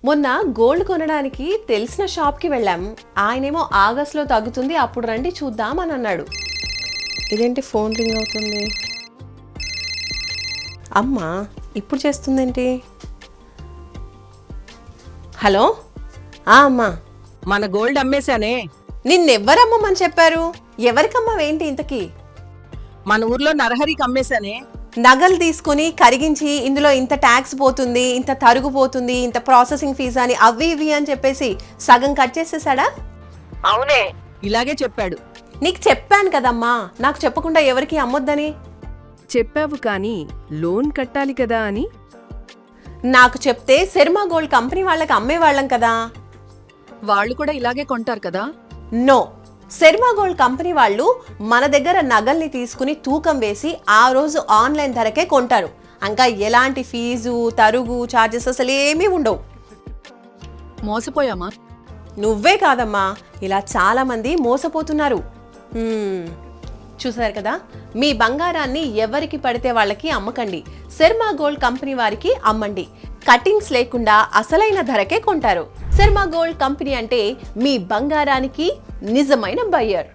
మొన్న గోల్డ్ కొనడానికి తెలిసిన షాప్కి వెళ్ళాం. ఆయనేమో ఆగస్టులో తగ్గుతుంది, అప్పుడు రండి చూద్దాం అని అన్నాడు. ఇదేంటి ఫోన్ రింగ్ అవుతుంది? అమ్మా ఇప్పుడు చేస్తుందేంటి? హలో, అమ్మా. మన గోల్డ్ అమ్మేశానే. నిన్నెవ్వరమ్మమని చెప్పారు? ఎవరికమ్మావేంటి ఇంతకీ? మన ఊర్లో నరహరికి అమ్మేశానే. నగలు తీసుకుని కరిగించి ఇందులో ఇంత ట్యాక్స్ పోతుంది, ఇంత తరుగు పోతుంది, ఇంత ప్రాసెసింగ్ ఫీజు అని అవి ఇవి అని చెప్పేసి సగం కట్ చేసేసాడా? అవునే, ఇలాగే చెప్పాడు. నీకు చెప్పాను కదమ్మా, నాకు చెప్పకుండా ఎవరికి అమ్మొద్దని. చెప్పావు కానీ లోన్ కట్టాలి కదా అని. నాకు చెప్తే శర్మ గోల్డ్ కంపెనీ వాళ్ళకి అమ్మేవాళ్ళం కదా. వాళ్ళు కూడా ఇలాగే కొంటారు కదా. నో, శర్మ గోల్డ్ కంపెనీ వాళ్ళు మన దగ్గర నగల్ని తీసుకుని తూకం వేసి ఆ రోజు ఆన్లైన్ ధరకే కొంటారు. ఇంకా ఎలాంటి ఫీజు, తరుగు, ఛార్జెస్ అసలు ఏమీ ఉండవు. మోసపోయామా? నువ్వే కాదమ్మా, ఇలా చాలా మంది మోసపోతున్నారు. చూసారు కదా, మీ బంగారాన్ని ఎవరికి పడితే వాళ్ళకి అమ్మకండి. శర్మ గోల్డ్ కంపెనీ వారికి అమ్మండి. కటింగ్స్ లేకుండా అసలైన ధరకే కొంటారు. శర్మ గోల్డ్ కంపెనీ అంటే మీ బంగారానికి నిజమైన బయ్యర్.